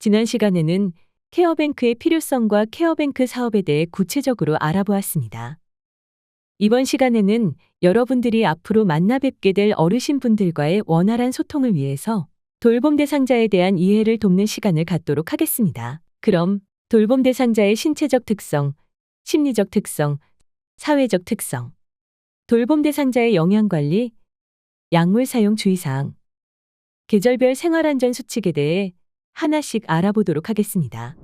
지난 시간에는 케어뱅크의 필요성과 케어뱅크 사업에 대해 구체적으로 알아보았습니다. 이번 시간에는 여러분들이 앞으로 만나 뵙게 될 어르신분들과의 원활한 소통을 위해서 돌봄 대상자에 대한 이해를 돕는 시간을 갖도록 하겠습니다. 그럼 돌봄 대상자의 신체적 특성, 심리적 특성, 사회적 특성, 돌봄 대상자의 영양관리, 약물 사용 주의사항, 계절별 생활안전 수칙에 대해 하나씩 알아보도록 하겠습니다.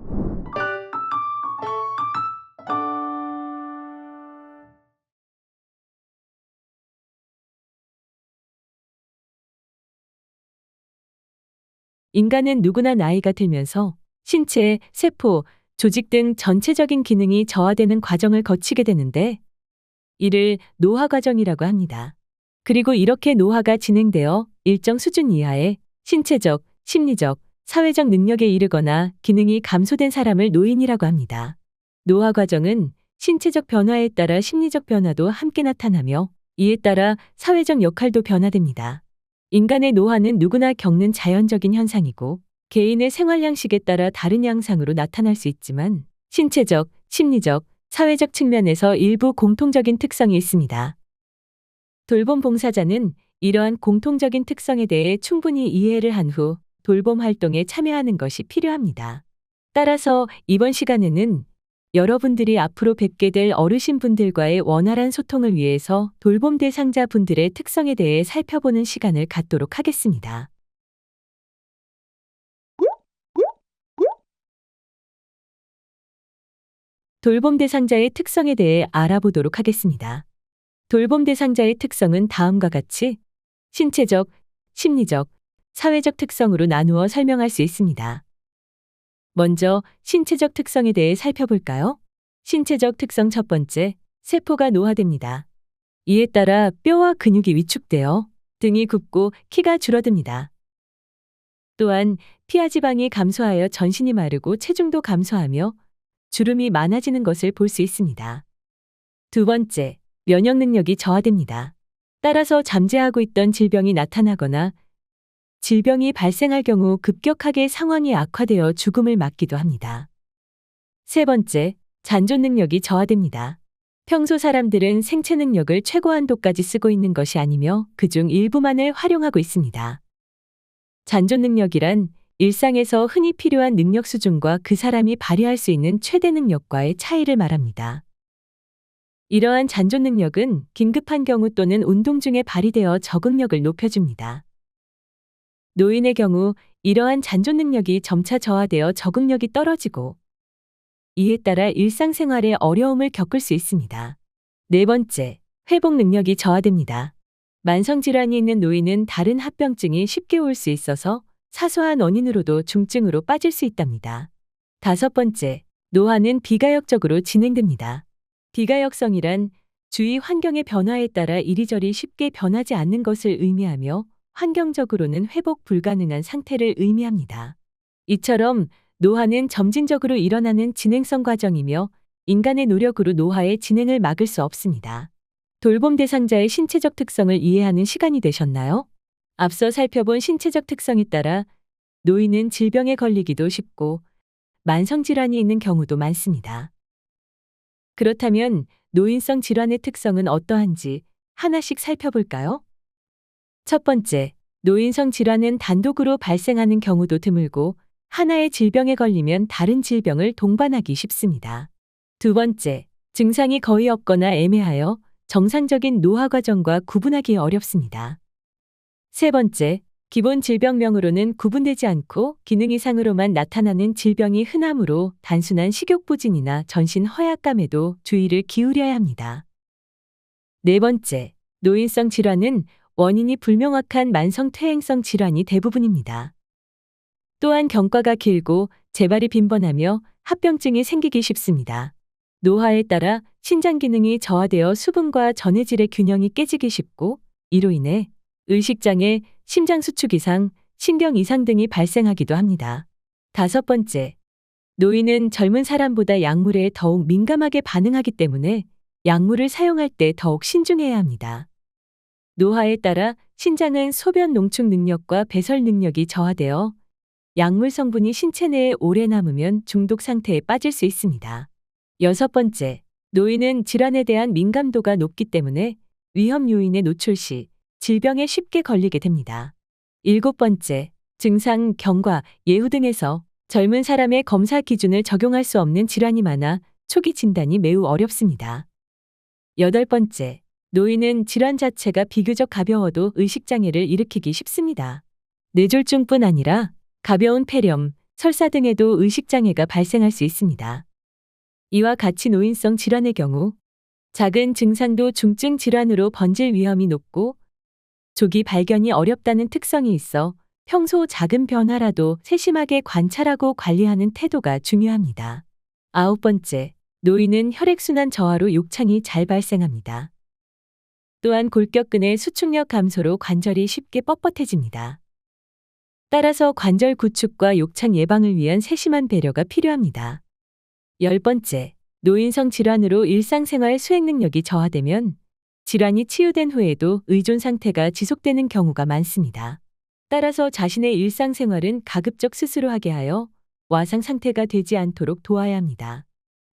인간은 누구나 나이가 들면서 신체, 세포, 조직 등 전체적인 기능이 저하되는 과정을 거치게 되는데 이를 노화 과정이라고 합니다. 그리고 이렇게 노화가 진행되어 일정 수준 이하의 신체적, 심리적, 사회적 능력에 이르거나 기능이 감소된 사람을 노인이라고 합니다. 노화 과정은 신체적 변화에 따라 심리적 변화도 함께 나타나며 이에 따라 사회적 역할도 변화됩니다. 인간의 노화는 누구나 겪는 자연적인 현상이고 개인의 생활 양식에 따라 다른 양상으로 나타날 수 있지만 신체적, 심리적, 사회적 측면에서 일부 공통적인 특성이 있습니다. 돌봄 봉사자는 이러한 공통적인 특성에 대해 충분히 이해를 한 후 돌봄 활동에 참여하는 것이 필요합니다. 따라서 이번 시간에는 여러분들이 앞으로 뵙게 될 어르신분들과의 원활한 소통을 위해서 돌봄 대상자 분들의 특성에 대해 살펴보는 시간을 갖도록 하겠습니다. 돌봄 대상자의 특성에 대해 알아보도록 하겠습니다. 돌봄 대상자의 특성은 다음과 같이 신체적, 심리적, 사회적 특성으로 나누어 설명할 수 있습니다. 먼저 신체적 특성에 대해 살펴볼까요? 신체적 특성 첫 번째, 세포가 노화됩니다. 이에 따라 뼈와 근육이 위축되어 등이 굽고 키가 줄어듭니다. 또한 피하지방이 감소하여 전신이 마르고 체중도 감소하며 주름이 많아지는 것을 볼 수 있습니다. 두 번째, 면역 능력이 저하됩니다. 따라서 잠재하고 있던 질병이 나타나거나 질병이 발생할 경우 급격하게 상황이 악화되어 죽음을 맞기도 합니다. 세 번째, 잔존 능력이 저하됩니다. 평소 사람들은 생체 능력을 최고한도까지 쓰고 있는 것이 아니며 그중 일부만을 활용하고 있습니다. 잔존 능력이란 일상에서 흔히 필요한 능력 수준과 그 사람이 발휘할 수 있는 최대 능력과의 차이를 말합니다. 이러한 잔존 능력은 긴급한 경우 또는 운동 중에 발휘되어 적응력을 높여줍니다. 노인의 경우 이러한 잔존 능력이 점차 저하되어 적응력이 떨어지고 이에 따라 일상생활에 어려움을 겪을 수 있습니다. 네 번째, 회복 능력이 저하됩니다. 만성질환이 있는 노인은 다른 합병증이 쉽게 올 수 있어서 사소한 원인으로도 중증으로 빠질 수 있답니다. 다섯 번째, 노화는 비가역적으로 진행됩니다. 비가역성이란 주위 환경의 변화에 따라 이리저리 쉽게 변하지 않는 것을 의미하며 환경적으로는 회복 불가능한 상태를 의미합니다. 이처럼 노화는 점진적으로 일어나는 진행성 과정이며 인간의 노력으로 노화의 진행을 막을 수 없습니다. 돌봄 대상자의 신체적 특성을 이해하는 시간이 되셨나요? 앞서 살펴본 신체적 특성에 따라 노인은 질병에 걸리기도 쉽고 만성질환이 있는 경우도 많습니다. 그렇다면 노인성 질환의 특성은 어떠한지 하나씩 살펴볼까요? 첫 번째, 노인성 질환은 단독으로 발생하는 경우도 드물고 하나의 질병에 걸리면 다른 질병을 동반하기 쉽습니다. 두 번째, 증상이 거의 없거나 애매하여 정상적인 노화 과정과 구분하기 어렵습니다. 세 번째, 기본 질병명으로는 구분되지 않고 기능 이상으로만 나타나는 질병이 흔하므로 단순한 식욕부진이나 전신 허약감에도 주의를 기울여야 합니다. 네 번째, 노인성 질환은 원인이 불명확한 만성퇴행성 질환이 대부분입니다. 또한 경과가 길고 재발이 빈번하며 합병증이 생기기 쉽습니다. 노화에 따라 신장 기능이 저하되어 수분과 전해질의 균형이 깨지기 쉽고 이로 인해 의식장애, 심장수축 이상, 신경 이상 등이 발생하기도 합니다. 다섯 번째, 노인은 젊은 사람보다 약물에 더욱 민감하게 반응하기 때문에 약물을 사용할 때 더욱 신중해야 합니다. 노화에 따라 신장은 소변 농축 능력과 배설 능력이 저하되어 약물 성분이 신체 내에 오래 남으면 중독 상태에 빠질 수 있습니다. 여섯 번째, 노인은 질환에 대한 민감도가 높기 때문에 위험 요인에 노출 시 질병에 쉽게 걸리게 됩니다. 일곱 번째, 증상, 경과, 예후 등에서 젊은 사람의 검사 기준을 적용할 수 없는 질환이 많아 초기 진단이 매우 어렵습니다. 여덟 번째, 노인은 질환 자체가 비교적 가벼워도 의식장애를 일으키기 쉽습니다. 뇌졸중뿐 아니라 가벼운 폐렴, 설사 등에도 의식장애가 발생할 수 있습니다. 이와 같이 노인성 질환의 경우 작은 증상도 중증 질환으로 번질 위험이 높고 조기 발견이 어렵다는 특성이 있어 평소 작은 변화라도 세심하게 관찰하고 관리하는 태도가 중요합니다. 아홉 번째, 노인은 혈액순환 저하로 욕창이 잘 발생합니다. 또한 골격근의 수축력 감소로 관절이 쉽게 뻣뻣해집니다. 따라서 관절 구축과 욕창 예방을 위한 세심한 배려가 필요합니다. 열 번째, 노인성 질환으로 일상생활 수행 능력이 저하되면 질환이 치유된 후에도 의존 상태가 지속되는 경우가 많습니다. 따라서 자신의 일상생활은 가급적 스스로 하게 하여 와상 상태가 되지 않도록 도와야 합니다.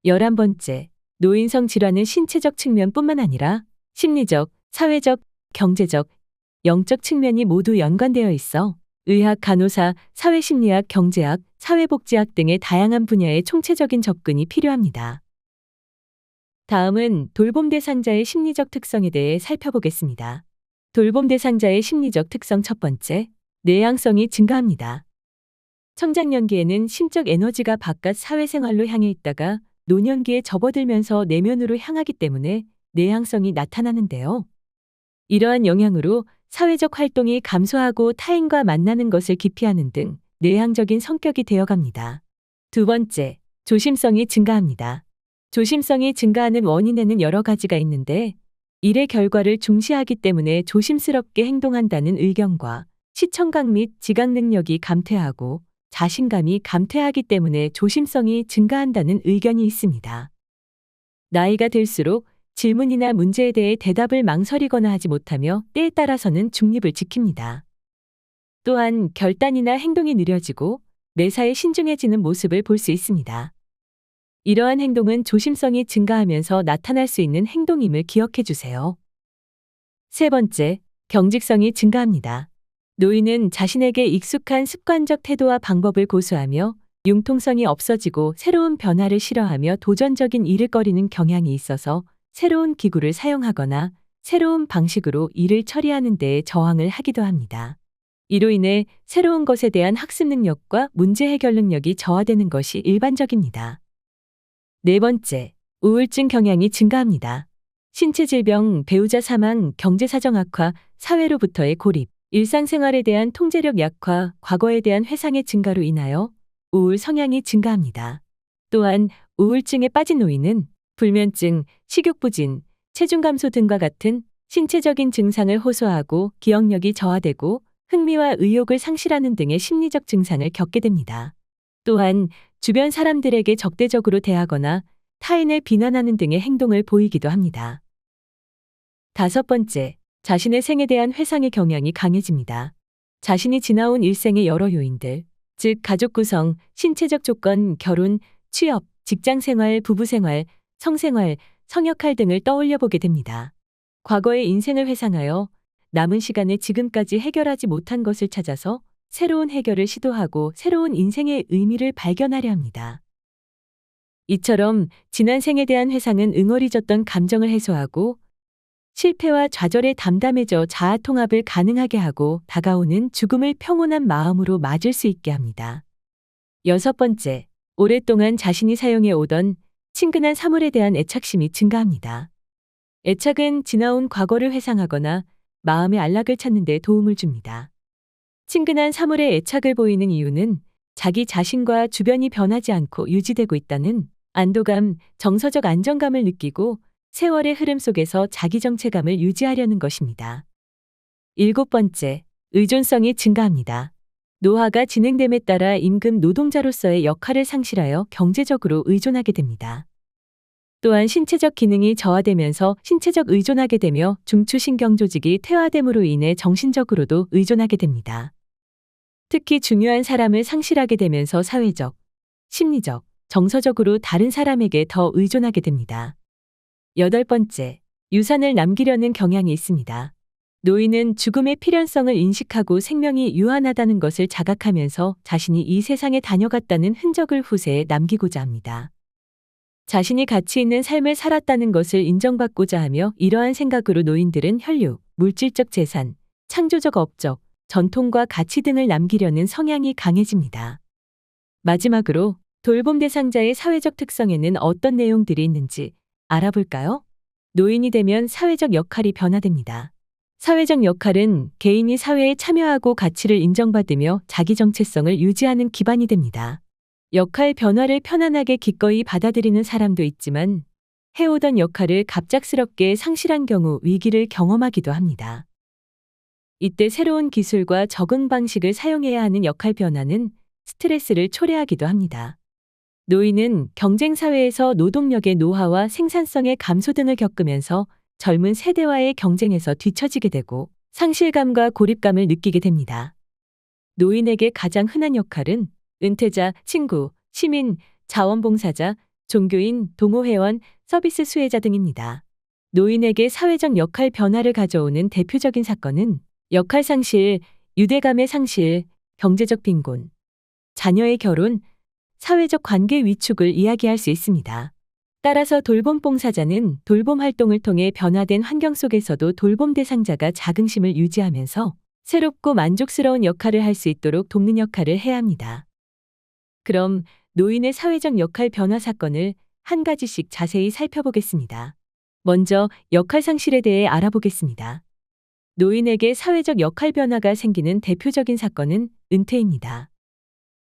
11번째, 노인성 질환은 신체적 측면뿐만 아니라 심리적, 사회적, 경제적, 영적 측면이 모두 연관되어 있어 의학, 간호사, 사회심리학, 경제학, 사회복지학 등의 다양한 분야의 총체적인 접근이 필요합니다. 다음은 돌봄 대상자의 심리적 특성에 대해 살펴보겠습니다. 돌봄 대상자의 심리적 특성 첫 번째, 내향성이 증가합니다. 청장년기에는 심적 에너지가 바깥 사회생활로 향해 있다가 노년기에 접어들면서 내면으로 향하기 때문에 내향성이 나타나는데요. 이러한 영향으로 사회적 활동이 감소하고 타인과 만나는 것을 기피하는 등 내향적인 성격이 되어갑니다. 두 번째, 조심성이 증가합니다. 조심성이 증가하는 원인에는 여러 가지가 있는데 일의 결과를 중시하기 때문에 조심스럽게 행동한다는 의견과 시청각 및 지각 능력이 감퇴하고 자신감이 감퇴하기 때문에 조심성이 증가한다는 의견이 있습니다. 나이가 들수록 질문이나 문제에 대해 대답을 망설이거나 하지 못하며 때에 따라서는 중립을 지킵니다. 또한 결단이나 행동이 느려지고 매사에 신중해지는 모습을 볼 수 있습니다. 이러한 행동은 조심성이 증가하면서 나타날 수 있는 행동임을 기억해 주세요. 세 번째, 경직성이 증가합니다. 노인은 자신에게 익숙한 습관적 태도와 방법을 고수하며 융통성이 없어지고 새로운 변화를 싫어하며 도전적인 일을 꺼리는 경향이 있어서 새로운 기구를 사용하거나 새로운 방식으로 일을 처리하는 데에 저항을 하기도 합니다. 이로 인해 새로운 것에 대한 학습 능력과 문제 해결 능력이 저하되는 것이 일반적입니다. 네 번째, 우울증 경향이 증가합니다. 신체 질병, 배우자 사망, 경제 사정 악화, 사회로부터의 고립, 일상생활에 대한 통제력 약화, 과거에 대한 회상의 증가로 인하여 우울 성향이 증가합니다. 또한 우울증에 빠진 노인은 불면증, 식욕부진, 체중 감소 등과 같은 신체적인 증상을 호소하고 기억력이 저하되고 흥미와 의욕을 상실하는 등의 심리적 증상을 겪게 됩니다. 또한 주변 사람들에게 적대적으로 대하거나 타인을 비난하는 등의 행동을 보이기도 합니다. 다섯 번째, 자신의 생에 대한 회상의 경향이 강해집니다. 자신이 지나온 일생의 여러 요인들, 즉 가족 구성, 신체적 조건, 결혼, 취업, 직장생활, 부부생활, 성생활, 성역할 등을 떠올려 보게 됩니다. 과거의 인생을 회상하여 남은 시간에 지금까지 해결하지 못한 것을 찾아서 새로운 해결을 시도하고 새로운 인생의 의미를 발견하려 합니다. 이처럼 지난 생에 대한 회상은 응어리졌던 감정을 해소하고 실패와 좌절에 담담해져 자아 통합을 가능하게 하고 다가오는 죽음을 평온한 마음으로 맞을 수 있게 합니다. 여섯 번째, 오랫동안 자신이 사용해 오던 친근한 사물에 대한 애착심이 증가합니다. 애착은 지나온 과거를 회상하거나 마음의 안락을 찾는 데 도움을 줍니다. 친근한 사물에 애착을 보이는 이유는 자기 자신과 주변이 변하지 않고 유지되고 있다는 안도감, 정서적 안정감을 느끼고 세월의 흐름 속에서 자기 정체감을 유지하려는 것입니다. 일곱 번째, 의존성이 증가합니다. 노화가 진행됨에 따라 임금 노동자로서의 역할을 상실하여 경제적으로 의존하게 됩니다. 또한 신체적 기능이 저하되면서 신체적 의존하게 되며 중추신경 조직이 퇴화됨으로 인해 정신적으로도 의존하게 됩니다. 특히 중요한 사람을 상실하게 되면서 사회적, 심리적, 정서적으로 다른 사람에게 더 의존하게 됩니다. 8번째, 유산을 남기려는 경향이 있습니다. 노인은 죽음의 필연성을 인식하고 생명이 유한하다는 것을 자각하면서 자신이 이 세상에 다녀갔다는 흔적을 후세에 남기고자 합니다. 자신이 가치 있는 삶을 살았다는 것을 인정받고자 하며 이러한 생각으로 노인들은 혈육, 물질적 재산, 창조적 업적, 전통과 가치 등을 남기려는 성향이 강해집니다. 마지막으로 돌봄 대상자의 사회적 특성에는 어떤 내용들이 있는지 알아볼까요? 노인이 되면 사회적 역할이 변화됩니다. 사회적 역할은 개인이 사회에 참여하고 가치를 인정받으며 자기 정체성을 유지하는 기반이 됩니다. 역할 변화를 편안하게 기꺼이 받아들이는 사람도 있지만 해오던 역할을 갑작스럽게 상실한 경우 위기를 경험하기도 합니다. 이때 새로운 기술과 적응 방식을 사용해야 하는 역할 변화는 스트레스를 초래하기도 합니다. 노인은 경쟁 사회에서 노동력의 노화와 생산성의 감소 등을 겪으면서 젊은 세대와의 경쟁에서 뒤처지게 되고 상실감과 고립감을 느끼게 됩니다. 노인에게 가장 흔한 역할은 은퇴자, 친구, 시민, 자원봉사자, 종교인, 동호회원, 서비스 수혜자 등입니다. 노인에게 사회적 역할 변화를 가져오는 대표적인 사건은 역할 상실, 유대감의 상실, 경제적 빈곤, 자녀의 결혼, 사회적 관계 위축을 이야기할 수 있습니다. 따라서 돌봄 봉사자는 돌봄 활동을 통해 변화된 환경 속에서도 돌봄 대상자가 자긍심을 유지하면서 새롭고 만족스러운 역할을 할 수 있도록 돕는 역할을 해야 합니다. 그럼 노인의 사회적 역할 변화 사건을 한 가지씩 자세히 살펴보겠습니다. 먼저 역할 상실에 대해 알아보겠습니다. 노인에게 사회적 역할 변화가 생기는 대표적인 사건은 은퇴입니다.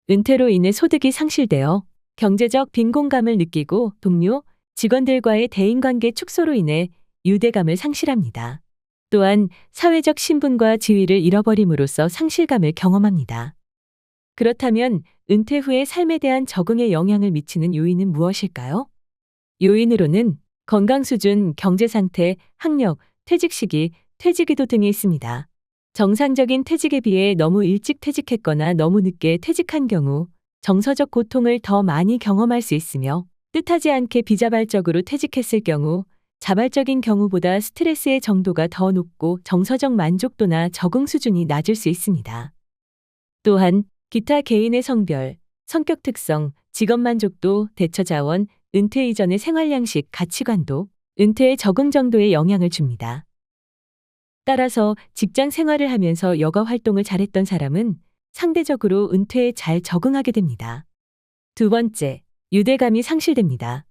은퇴로 인해 소득이 상실되어 경제적 빈곤감을 느끼고 동료, 직원들과의 대인관계 축소로 인해 유대감을 상실합니다. 또한 사회적 신분과 지위를 잃어버림으로써 상실감을 경험합니다. 그렇다면 은퇴 후의 삶에 대한 적응에 영향을 미치는 요인은 무엇일까요? 요인으로는 건강 수준, 경제 상태, 학력, 퇴직 시기, 퇴직 의도 등이 있습니다. 정상적인 퇴직에 비해 너무 일찍 퇴직했거나 너무 늦게 퇴직한 경우 정서적 고통을 더 많이 경험할 수 있으며 뜻하지 않게 비자발적으로 퇴직했을 경우 자발적인 경우보다 스트레스의 정도가 더 높고 정서적 만족도나 적응 수준이 낮을 수 있습니다. 또한 기타 개인의 성별, 성격 특성, 직업 만족도, 대처 자원, 은퇴 이전의 생활 양식, 가치관도 은퇴의 적응 정도에 영향을 줍니다. 따라서 직장 생활을 하면서 여가 활동을 잘했던 사람은 상대적으로 은퇴에 잘 적응하게 됩니다. 두 번째, 유대감이 상실됩니다.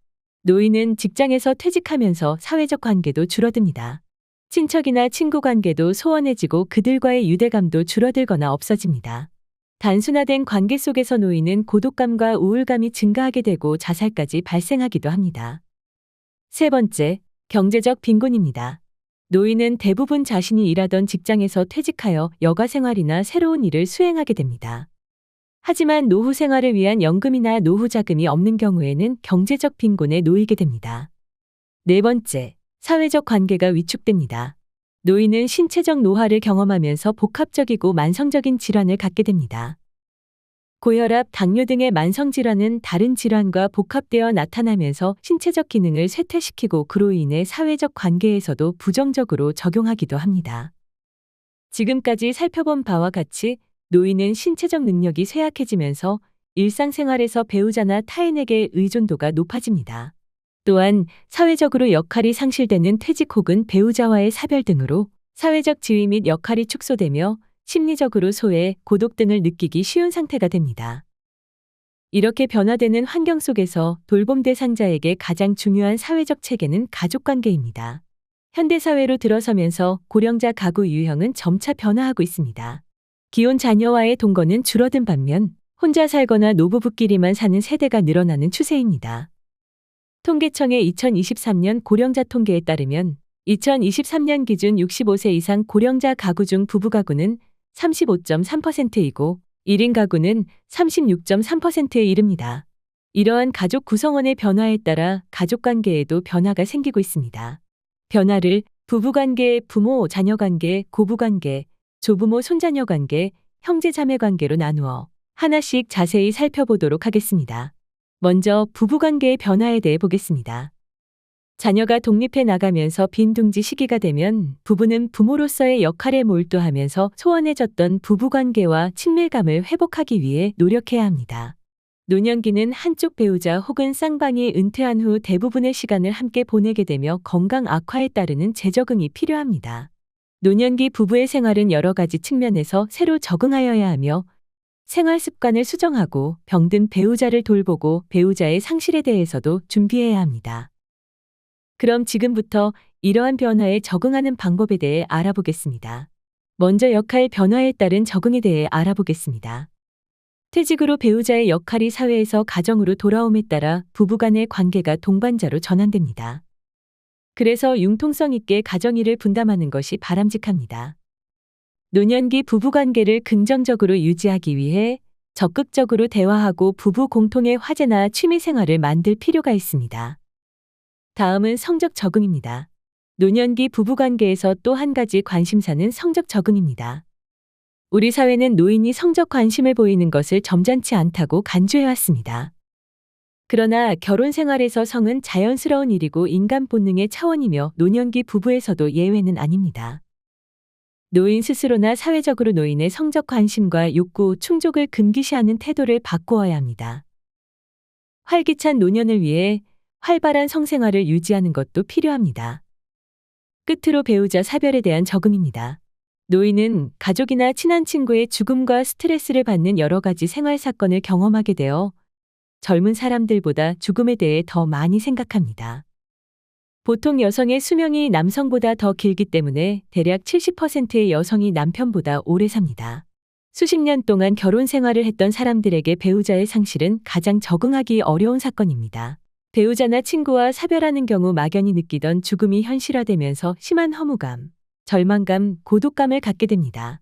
노인은 직장에서 퇴직하면서 사회적 관계도 줄어듭니다. 친척이나 친구 관계도 소원해지고 그들과의 유대감도 줄어들거나 없어집니다. 단순화된 관계 속에서 노인은 고독감과 우울감이 증가하게 되고 자살까지 발생하기도 합니다. 세 번째, 경제적 빈곤입니다. 노인은 대부분 자신이 일하던 직장에서 퇴직하여 여가 생활이나 새로운 일을 수행하게 됩니다. 하지만 노후 생활을 위한 연금이나 노후 자금이 없는 경우에는 경제적 빈곤에 놓이게 됩니다. 네 번째, 사회적 관계가 위축됩니다. 노인은 신체적 노화를 경험하면서 복합적이고 만성적인 질환을 갖게 됩니다. 고혈압, 당뇨 등의 만성 질환은 다른 질환과 복합되어 나타나면서 신체적 기능을 쇠퇴시키고 그로 인해 사회적 관계에서도 부정적으로 적용하기도 합니다. 지금까지 살펴본 바와 같이 노인은 신체적 능력이 쇠약해지면서 일상생활에서 배우자나 타인에게 의존도가 높아집니다. 또한 사회적으로 역할이 상실되는 퇴직 혹은 배우자와의 사별 등으로 사회적 지위 및 역할이 축소되며 심리적으로 소외, 고독 등을 느끼기 쉬운 상태가 됩니다. 이렇게 변화되는 환경 속에서 돌봄 대상자에게 가장 중요한 사회적 체계는 가족관계입니다. 현대사회로 들어서면서 고령자 가구 유형은 점차 변화하고 있습니다. 기혼 자녀와의 동거는 줄어든 반면 혼자 살거나 노부부끼리만 사는 세대가 늘어나는 추세입니다. 통계청의 2023년 고령자 통계에 따르면 2023년 기준 65세 이상 고령자 가구 중 부부 가구는 35.3%이고 1인 가구는 36.3%에 이릅니다. 이러한 가족 구성원의 변화에 따라 가족관계에도 변화가 생기고 있습니다. 변화를 부부관계, 부모, 자녀관계, 고부관계, 조부모, 손자녀 관계, 형제 자매 관계로 나누어 하나씩 자세히 살펴보도록 하겠습니다. 먼저 부부관계의 변화에 대해 보겠습니다. 자녀가 독립해 나가면서 빈둥지 시기가 되면 부부는 부모로서의 역할에 몰두하면서 소원해졌던 부부관계와 친밀감을 회복하기 위해 노력해야 합니다. 노년기는 한쪽 배우자 혹은 쌍방이 은퇴한 후 대부분의 시간을 함께 보내게 되며 건강 악화에 따르는 재적응이 필요합니다. 노년기 부부의 생활은 여러 가지 측면에서 새로 적응하여야 하며 생활 습관을 수정하고 병든 배우자를 돌보고 배우자의 상실에 대해서도 준비해야 합니다. 그럼 지금부터 이러한 변화에 적응하는 방법에 대해 알아보겠습니다. 먼저 역할 변화에 따른 적응에 대해 알아보겠습니다. 퇴직으로 배우자의 역할이 사회에서 가정으로 돌아옴에 따라 부부간의 관계가 동반자로 전환됩니다. 그래서 융통성 있게 가정일을 분담하는 것이 바람직합니다. 노년기 부부관계를 긍정적으로 유지하기 위해 적극적으로 대화하고 부부 공통의 화제나 취미생활을 만들 필요가 있습니다. 다음은 성적 적응입니다. 노년기 부부관계에서 또 한 가지 관심사는 성적 적응입니다. 우리 사회는 노인이 성적 관심을 보이는 것을 점잖지 않다고 간주해왔습니다. 그러나 결혼 생활에서 성은 자연스러운 일이고 인간 본능의 차원이며 노년기 부부에서도 예외는 아닙니다. 노인 스스로나 사회적으로 노인의 성적 관심과 욕구, 충족을 금기시하는 태도를 바꾸어야 합니다. 활기찬 노년을 위해 활발한 성생활을 유지하는 것도 필요합니다. 끝으로 배우자 사별에 대한 적응입니다. 노인은 가족이나 친한 친구의 죽음과 스트레스를 받는 여러 가지 생활 사건을 경험하게 되어 젊은 사람들보다 죽음에 대해 더 많이 생각합니다. 보통 여성의 수명이 남성보다 더 길기 때문에 대략 70%의 여성이 남편보다 오래 삽니다. 수십 년 동안 결혼 생활을 했던 사람들에게 배우자의 상실은 가장 적응하기 어려운 사건입니다. 배우자나 친구와 사별하는 경우 막연히 느끼던 죽음이 현실화되면서 심한 허무감, 절망감, 고독감을 갖게 됩니다.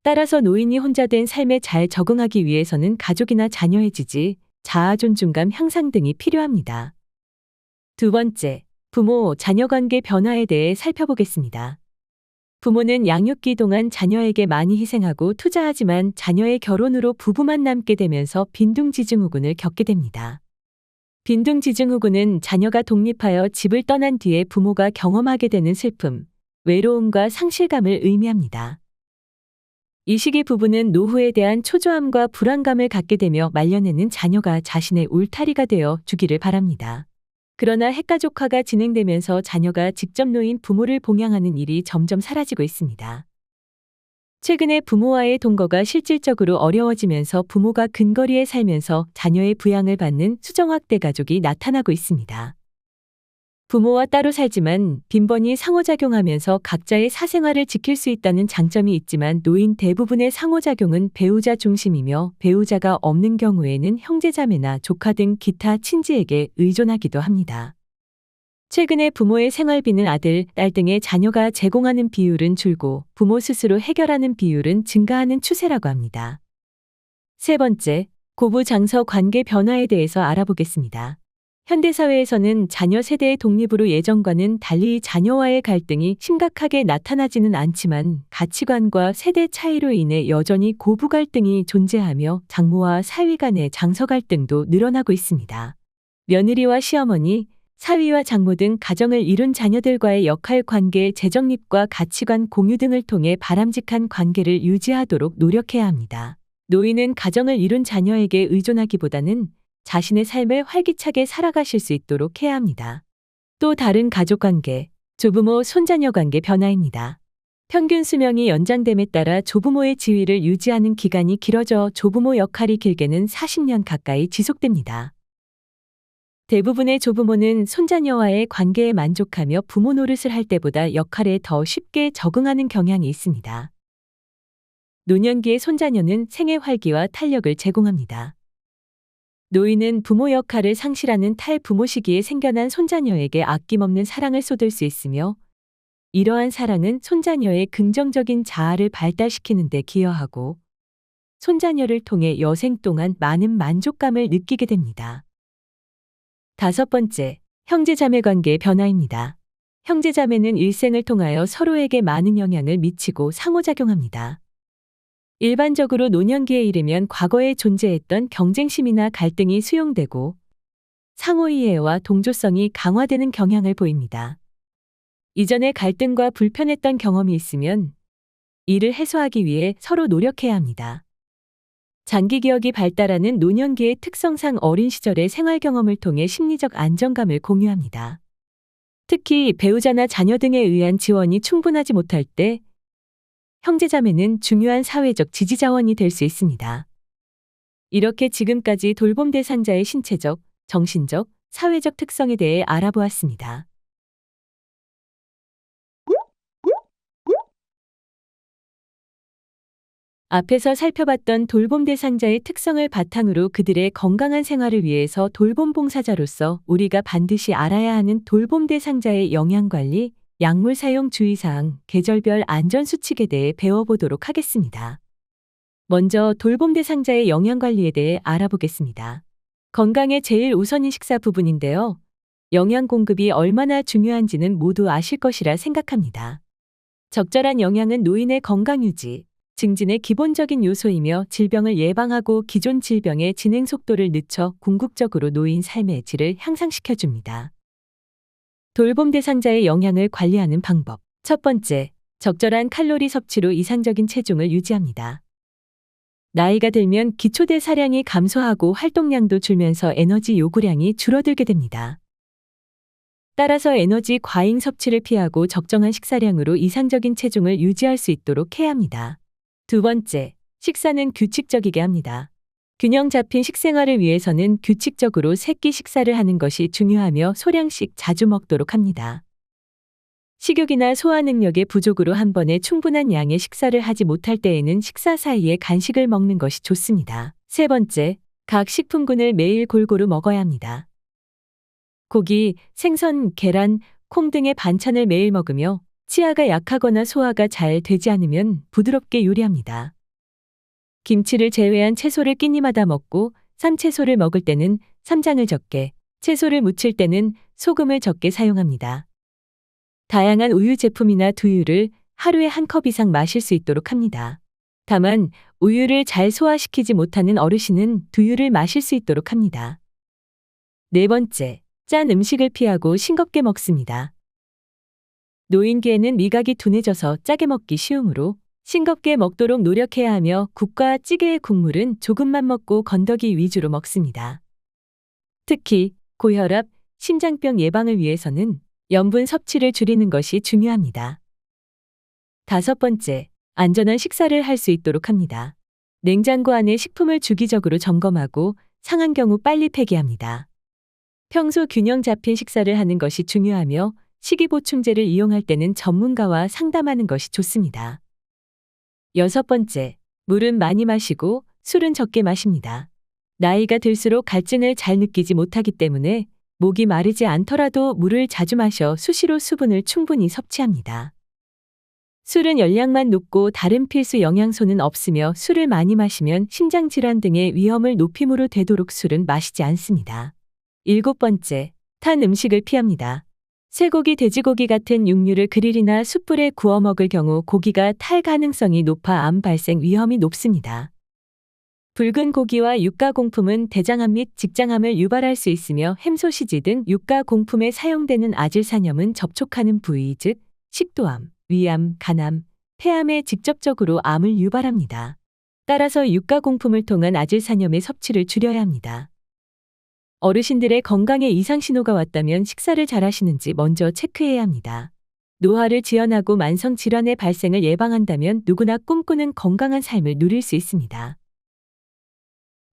따라서 노인이 혼자 된 삶에 잘 적응하기 위해서는 가족이나 자녀의 지지, 자아 존중감 향상 등이 필요합니다. 두 번째, 부모, 자녀 관계 변화에 대해 살펴보겠습니다. 부모는 양육기 동안 자녀에게 많이 희생하고 투자하지만 자녀의 결혼으로 부부만 남게 되면서 빈둥지중후군을 겪게 됩니다. 빈둥지중후군은 자녀가 독립하여 집을 떠난 뒤에 부모가 경험하게 되는 슬픔, 외로움과 상실감을 의미합니다. 이 시기 부부는 노후에 대한 초조함과 불안감을 갖게 되며 말년에는 자녀가 자신의 울타리가 되어 주기를 바랍니다. 그러나 핵가족화가 진행되면서 자녀가 직접 노인 부모를 봉양하는 일이 점점 사라지고 있습니다. 최근에 부모와의 동거가 실질적으로 어려워지면서 부모가 근거리에 살면서 자녀의 부양을 받는 수정확대 가족이 나타나고 있습니다. 부모와 따로 살지만 빈번히 상호작용하면서 각자의 사생활을 지킬 수 있다는 장점이 있지만 노인 대부분의 상호작용은 배우자 중심이며 배우자가 없는 경우에는 형제자매나 조카 등 기타 친지에게 의존하기도 합니다. 최근에 부모의 생활비는 아들, 딸 등의 자녀가 제공하는 비율은 줄고 부모 스스로 해결하는 비율은 증가하는 추세라고 합니다. 세 번째, 고부장서 관계 변화에 대해서 알아보겠습니다. 현대사회에서는 자녀 세대의 독립으로 예전과는 달리 자녀와의 갈등이 심각하게 나타나지는 않지만 가치관과 세대 차이로 인해 여전히 고부 갈등이 존재하며 장모와 사위 간의 장서 갈등도 늘어나고 있습니다. 며느리와 시어머니, 사위와 장모 등 가정을 이룬 자녀들과의 역할 관계의 재정립과 가치관 공유 등을 통해 바람직한 관계를 유지하도록 노력해야 합니다. 노인은 가정을 이룬 자녀에게 의존하기보다는 자신의 삶을 활기차게 살아가실 수 있도록 해야 합니다. 또 다른 가족관계, 조부모, 손자녀 관계 변화입니다. 평균 수명이 연장됨에 따라 조부모의 지위를 유지하는 기간이 길어져 조부모 역할이 길게는 40년 가까이 지속됩니다. 대부분의 조부모는 손자녀와의 관계에 만족하며 부모 노릇을 할 때보다 역할에 더 쉽게 적응하는 경향이 있습니다. 노년기의 손자녀는 생애 활기와 탄력을 제공합니다. 노인은 부모 역할을 상실하는 탈부모 시기에 생겨난 손자녀에게 아낌없는 사랑을 쏟을 수 있으며 이러한 사랑은 손자녀의 긍정적인 자아를 발달시키는 데 기여하고 손자녀를 통해 여생 동안 많은 만족감을 느끼게 됩니다. 다섯 번째, 형제자매 관계의 변화입니다. 형제자매는 일생을 통하여 서로에게 많은 영향을 미치고 상호작용합니다. 일반적으로 노년기에 이르면 과거에 존재했던 경쟁심이나 갈등이 수용되고 상호이해와 동조성이 강화되는 경향을 보입니다. 이전에 갈등과 불편했던 경험이 있으면 이를 해소하기 위해 서로 노력해야 합니다. 장기 기억이 발달하는 노년기의 특성상 어린 시절의 생활 경험을 통해 심리적 안정감을 공유합니다. 특히 배우자나 자녀 등에 의한 지원이 충분하지 못할 때 형제자매는 중요한 사회적 지지 자원이 될 수 있습니다. 이렇게 지금까지 돌봄 대상자의 신체적, 정신적, 사회적 특성에 대해 알아보았습니다. 앞에서 살펴봤던 돌봄 대상자의 특성을 바탕으로 그들의 건강한 생활을 위해서 돌봄 봉사자로서 우리가 반드시 알아야 하는 돌봄 대상자의 영양관리, 약물 사용 주의사항, 계절별 안전수칙에 대해 배워보도록 하겠습니다. 먼저 돌봄 대상자의 영양관리에 대해 알아보겠습니다. 건강의 제일 우선인 식사 부분인데요. 영양 공급이 얼마나 중요한지는 모두 아실 것이라 생각합니다. 적절한 영양은 노인의 건강 유지, 증진의 기본적인 요소이며 질병을 예방하고 기존 질병의 진행 속도를 늦춰 궁극적으로 노인 삶의 질을 향상시켜줍니다. 돌봄 대상자의 영양을 관리하는 방법. 첫 번째, 적절한 칼로리 섭취로 이상적인 체중을 유지합니다. 나이가 들면 기초대사량이 감소하고 활동량도 줄면서 에너지 요구량이 줄어들게 됩니다. 따라서 에너지 과잉 섭취를 피하고 적정한 식사량으로 이상적인 체중을 유지할 수 있도록 해야 합니다. 두 번째, 식사는 규칙적이게 합니다. 균형 잡힌 식생활을 위해서는 규칙적으로 세 끼 식사를 하는 것이 중요하며 소량씩 자주 먹도록 합니다. 식욕이나 소화 능력의 부족으로 한 번에 충분한 양의 식사를 하지 못할 때에는 식사 사이에 간식을 먹는 것이 좋습니다. 세 번째, 각 식품군을 매일 골고루 먹어야 합니다. 고기, 생선, 계란, 콩 등의 반찬을 매일 먹으며 치아가 약하거나 소화가 잘 되지 않으면 부드럽게 요리합니다. 김치를 제외한 채소를 끼니마다 먹고 쌈채소를 먹을 때는 쌈장을 적게, 채소를 무칠 때는 소금을 적게 사용합니다. 다양한 우유 제품이나 두유를 하루에 한 컵 이상 마실 수 있도록 합니다. 다만 우유를 잘 소화시키지 못하는 어르신은 두유를 마실 수 있도록 합니다. 네 번째, 짠 음식을 피하고 싱겁게 먹습니다. 노인기에는 미각이 둔해져서 짜게 먹기 쉬우므로 싱겁게 먹도록 노력해야 하며 국과 찌개의 국물은 조금만 먹고 건더기 위주로 먹습니다. 특히 고혈압, 심장병 예방을 위해서는 염분 섭취를 줄이는 것이 중요합니다. 다섯 번째, 안전한 식사를 할 수 있도록 합니다. 냉장고 안에 식품을 주기적으로 점검하고 상한 경우 빨리 폐기합니다. 평소 균형 잡힌 식사를 하는 것이 중요하며 식이보충제를 이용할 때는 전문가와 상담하는 것이 좋습니다. 여섯 번째, 물은 많이 마시고 술은 적게 마십니다. 나이가 들수록 갈증을 잘 느끼지 못하기 때문에 목이 마르지 않더라도 물을 자주 마셔 수시로 수분을 충분히 섭취합니다. 술은 열량만 높고 다른 필수 영양소는 없으며 술을 많이 마시면 심장질환 등의 위험을 높임으로 되도록 술은 마시지 않습니다. 일곱 번째, 탄 음식을 피합니다. 쇠고기, 돼지고기 같은 육류를 그릴이나 숯불에 구워 먹을 경우 고기가 탈 가능성이 높아 암 발생 위험이 높습니다. 붉은 고기와 육가공품은 대장암 및 직장암을 유발할 수 있으며 햄소시지 등 육가공품에 사용되는 아질산염은 접촉하는 부위 즉 식도암, 위암, 간암, 폐암에 직접적으로 암을 유발합니다. 따라서 육가공품을 통한 아질산염의 섭취를 줄여야 합니다. 어르신들의 건강에 이상 신호가 왔다면 식사를 잘 하시는지 먼저 체크해야 합니다. 노화를 지연하고 만성 질환의 발생을 예방한다면 누구나 꿈꾸는 건강한 삶을 누릴 수 있습니다.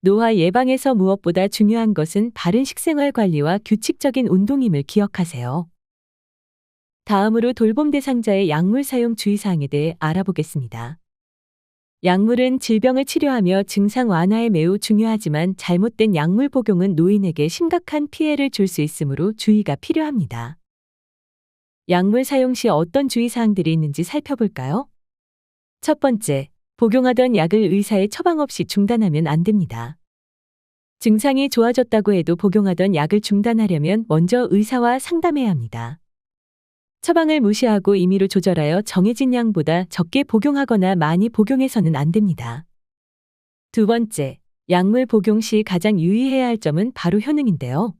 노화 예방에서 무엇보다 중요한 것은 바른 식생활 관리와 규칙적인 운동임을 기억하세요. 다음으로 돌봄 대상자의 약물 사용 주의사항에 대해 알아보겠습니다. 약물은 질병을 치료하며 증상 완화에 매우 중요하지만 잘못된 약물 복용은 노인에게 심각한 피해를 줄 수 있으므로 주의가 필요합니다. 약물 사용 시 어떤 주의사항들이 있는지 살펴볼까요? 첫 번째, 복용하던 약을 의사의 처방 없이 중단하면 안 됩니다. 증상이 좋아졌다고 해도 복용하던 약을 중단하려면 먼저 의사와 상담해야 합니다. 처방을 무시하고 임의로 조절하여 정해진 양보다 적게 복용하거나 많이 복용해서는 안 됩니다. 두 번째, 약물 복용 시 가장 유의해야 할 점은 바로 효능인데요.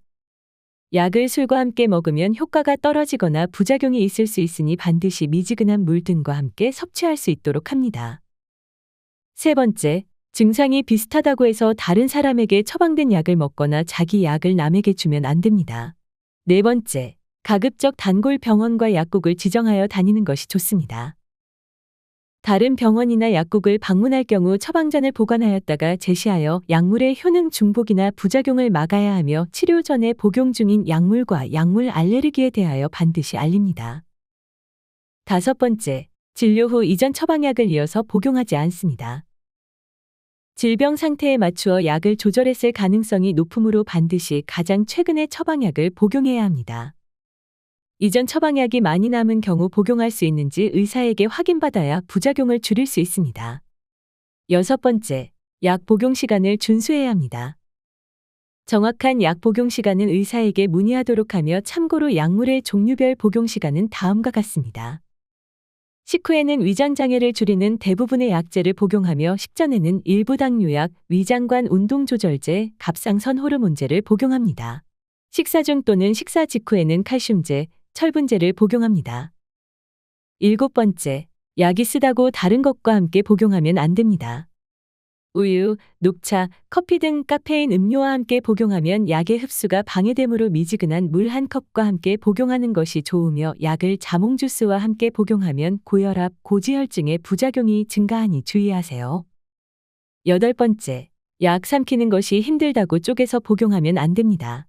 약을 술과 함께 먹으면 효과가 떨어지거나 부작용이 있을 수 있으니 반드시 미지근한 물 등과 함께 섭취할 수 있도록 합니다. 세 번째, 증상이 비슷하다고 해서 다른 사람에게 처방된 약을 먹거나 자기 약을 남에게 주면 안 됩니다. 네 번째, 가급적 단골 병원과 약국을 지정하여 다니는 것이 좋습니다. 다른 병원이나 약국을 방문할 경우 처방전을 보관하였다가 제시하여 약물의 효능 중복이나 부작용을 막아야 하며 치료 전에 복용 중인 약물과 약물 알레르기에 대하여 반드시 알립니다. 다섯 번째, 진료 후 이전 처방약을 이어서 복용하지 않습니다. 질병 상태에 맞추어 약을 조절했을 가능성이 높으므로 반드시 가장 최근의 처방약을 복용해야 합니다. 이전 처방약이 많이 남은 경우 복용할 수 있는지 의사에게 확인받아야 부작용을 줄일 수 있습니다. 여섯 번째, 약 복용 시간을 준수해야 합니다. 정확한 약 복용 시간은 의사에게 문의하도록 하며 참고로 약물의 종류별 복용 시간은 다음과 같습니다. 식후에는 위장장애를 줄이는 대부분의 약제를 복용하며 식전에는 일부 당뇨약, 위장관 운동조절제, 갑상선 호르몬제를 복용합니다. 식사 중 또는 식사 직후에는 칼슘제, 철분제를 복용합니다. 일곱 번째, 약이 쓰다고 다른 것과 함께 복용하면 안 됩니다. 우유, 녹차, 커피 등 카페인 음료와 함께 복용하면 약의 흡수가 방해되므로 미지근한 물 한 컵과 함께 복용하는 것이 좋으며 약을 자몽 주스와 함께 복용하면 고혈압, 고지혈증의 부작용이 증가하니 주의하세요. 여덟 번째, 약 삼키는 것이 힘들다고 쪼개서 복용하면 안 됩니다.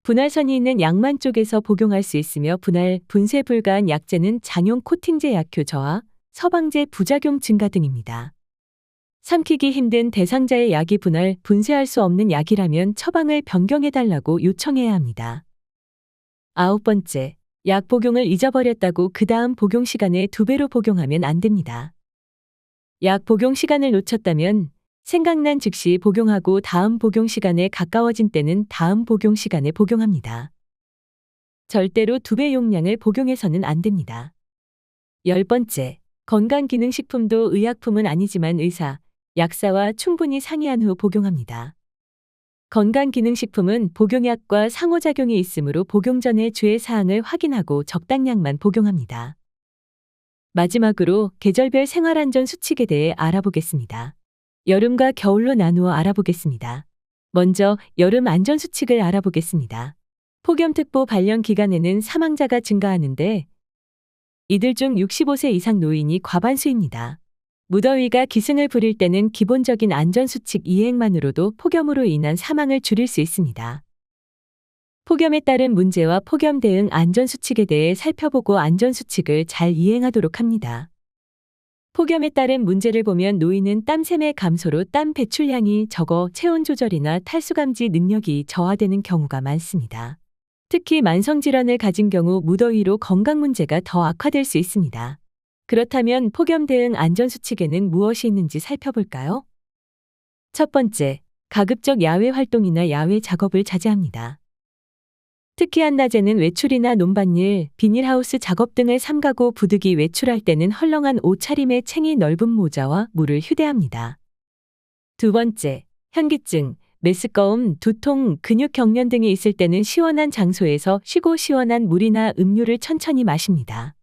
분할선이 있는 약만 쪼개서 복용할 수 있으며 분할, 분쇄 불가한 약제는 장용 코팅제 약효 저하, 서방제 부작용 증가 등입니다. 삼키기 힘든 대상자의 약이 분할, 분쇄할 수 없는 약이라면 처방을 변경해달라고 요청해야 합니다. 아홉 번째, 약 복용을 잊어버렸다고 그 다음 복용 시간에 2배로 복용하면 안 됩니다. 약 복용 시간을 놓쳤다면 생각난 즉시 복용하고 다음 복용 시간에 가까워진 때는 다음 복용 시간에 복용합니다. 절대로 2배 용량을 복용해서는 안 됩니다. 열 번째, 건강기능식품도 의약품은 아니지만 의사, 약사와 충분히 상의한 후 복용합니다. 건강기능식품은 복용약과 상호작용이 있으므로 복용 전에 주의사항을 확인하고 적당량만 복용합니다. 마지막으로 계절별 생활안전 수칙에 대해 알아보겠습니다. 여름과 겨울로 나누어 알아보겠습니다. 먼저 여름 안전수칙을 알아보겠습니다. 폭염특보 발령 기간에는 사망자가 증가하는데 이들 중 65세 이상 노인이 과반수입니다. 무더위가 기승을 부릴 때는 기본적인 안전수칙 이행만으로도 폭염으로 인한 사망을 줄일 수 있습니다. 폭염에 따른 문제와 폭염 대응 안전수칙에 대해 살펴보고 안전수칙을 잘 이행하도록 합니다. 폭염에 따른 문제를 보면 노인은 땀샘의 감소로 땀 배출량이 적어 체온 조절이나 탈수 감지 능력이 저하되는 경우가 많습니다. 특히 만성질환을 가진 경우 무더위로 건강 문제가 더 악화될 수 있습니다. 그렇다면 폭염 대응 안전수칙에는 무엇이 있는지 살펴볼까요? 첫 번째, 가급적 야외 활동이나 야외 작업을 자제합니다. 특히 한낮에는 외출이나 논밭일, 비닐하우스 작업 등을 삼가고 부득이 외출할 때는 헐렁한 옷차림에 챙이 넓은 모자와 물을 휴대합니다. 두 번째, 현기증, 메스꺼움, 두통, 근육 경련 등이 있을 때는 시원한 장소에서 쉬고 시원한 물이나 음료를 천천히 마십니다.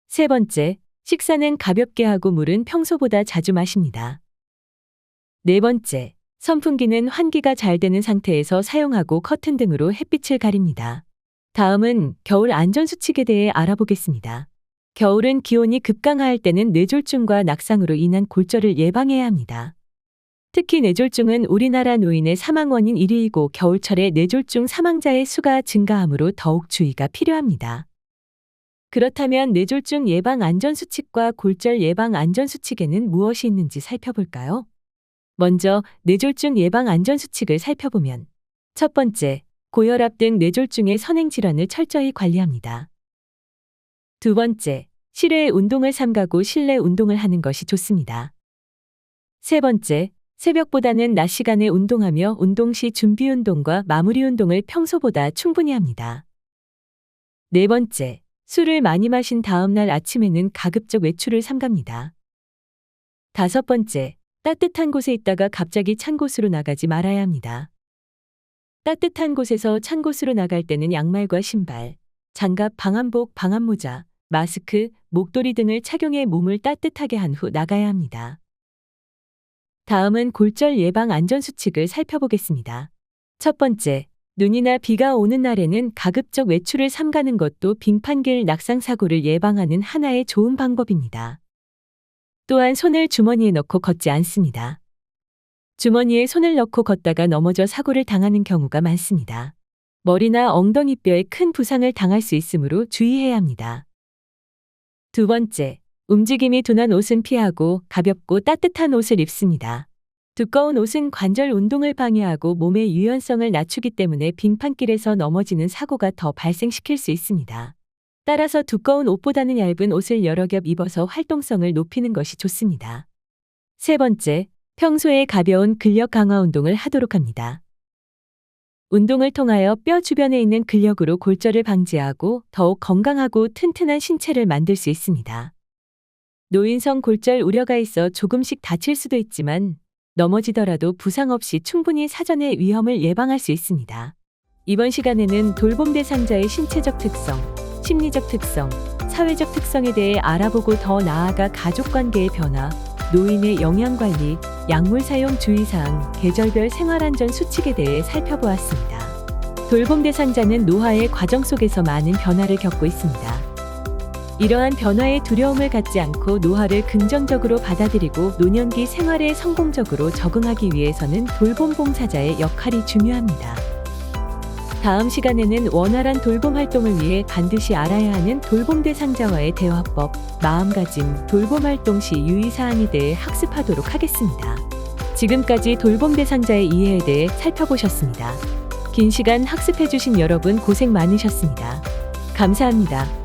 세 번째, 식사는 가볍게 하고 물은 평소보다 자주 마십니다. 네 번째, 선풍기는 환기가 잘 되는 상태에서 사용하고 커튼 등으로 햇빛을 가립니다. 다음은 겨울 안전수칙에 대해 알아보겠습니다. 겨울은 기온이 급강하할 때는 뇌졸중과 낙상으로 인한 골절을 예방해야 합니다. 특히 뇌졸중은 우리나라 노인의 사망 원인 1위이고 겨울철에 뇌졸중 사망자의 수가 증가하므로 더욱 주의가 필요합니다. 그렇다면 뇌졸중 예방 안전수칙과 골절 예방 안전수칙에는 무엇이 있는지 살펴볼까요? 먼저 뇌졸중 예방 안전수칙을 살펴보면 첫 번째, 고혈압 등 뇌졸중의 선행질환을 철저히 관리합니다. 두 번째, 실외 운동을 삼가고 실내 운동을 하는 것이 좋습니다. 세 번째, 새벽보다는 낮 시간에 운동하며 운동 시 준비 운동과 마무리 운동을 평소보다 충분히 합니다. 네 번째, 술을 많이 마신 다음 날 아침에는 가급적 외출을 삼갑니다. 5번째, 따뜻한 곳에 있다가 갑자기 찬 곳으로 나가지 말아야 합니다. 따뜻한 곳에서 찬 곳으로 나갈 때는 양말과 신발, 장갑, 방한복, 방한모자, 마스크, 목도리 등을 착용해 몸을 따뜻하게 한 후 나가야 합니다. 다음은 골절 예방 안전수칙을 살펴보겠습니다. 첫 번째, 눈이나 비가 오는 날에는 가급적 외출을 삼가는 것도 빙판길 낙상사고를 예방하는 하나의 좋은 방법입니다. 또한 손을 주머니에 넣고 걷지 않습니다. 주머니에 손을 넣고 걷다가 넘어져 사고를 당하는 경우가 많습니다. 머리나 엉덩이뼈에 큰 부상을 당할 수 있으므로 주의해야 합니다. 두 번째, 움직임이 둔한 옷은 피하고 가볍고 따뜻한 옷을 입습니다. 두꺼운 옷은 관절 운동을 방해하고 몸의 유연성을 낮추기 때문에 빙판길에서 넘어지는 사고가 더 발생시킬 수 있습니다. 따라서 두꺼운 옷보다는 얇은 옷을 여러 겹 입어서 활동성을 높이는 것이 좋습니다. 세 번째, 평소에 가벼운 근력 강화 운동을 하도록 합니다. 운동을 통하여 뼈 주변에 있는 근력으로 골절을 방지하고 더욱 건강하고 튼튼한 신체를 만들 수 있습니다. 노인성 골절 우려가 있어 조금씩 다칠 수도 있지만 넘어지더라도 부상 없이 충분히 사전에 위험을 예방할 수 있습니다. 이번 시간에는 돌봄 대상자의 신체적 특성, 심리적 특성, 사회적 특성에 대해 알아보고 더 나아가 가족관계의 변화, 노인의 영양관리, 약물 사용 주의사항, 계절별 생활안전 수칙에 대해 살펴보았습니다. 돌봄 대상자는 노화의 과정 속에서 많은 변화를 겪고 있습니다. 이러한 변화에 두려움을 갖지 않고 노화를 긍정적으로 받아들이고 노년기 생활에 성공적으로 적응하기 위해서는 돌봄 봉사자의 역할이 중요합니다. 다음 시간에는 원활한 돌봄 활동을 위해 반드시 알아야 하는 돌봄 대상자와의 대화법, 마음가짐, 돌봄 활동 시 유의사항에 대해 학습하도록 하겠습니다. 지금까지 돌봄 대상자의 이해에 대해 살펴보셨습니다. 긴 시간 학습해주신 여러분 고생 많으셨습니다. 감사합니다.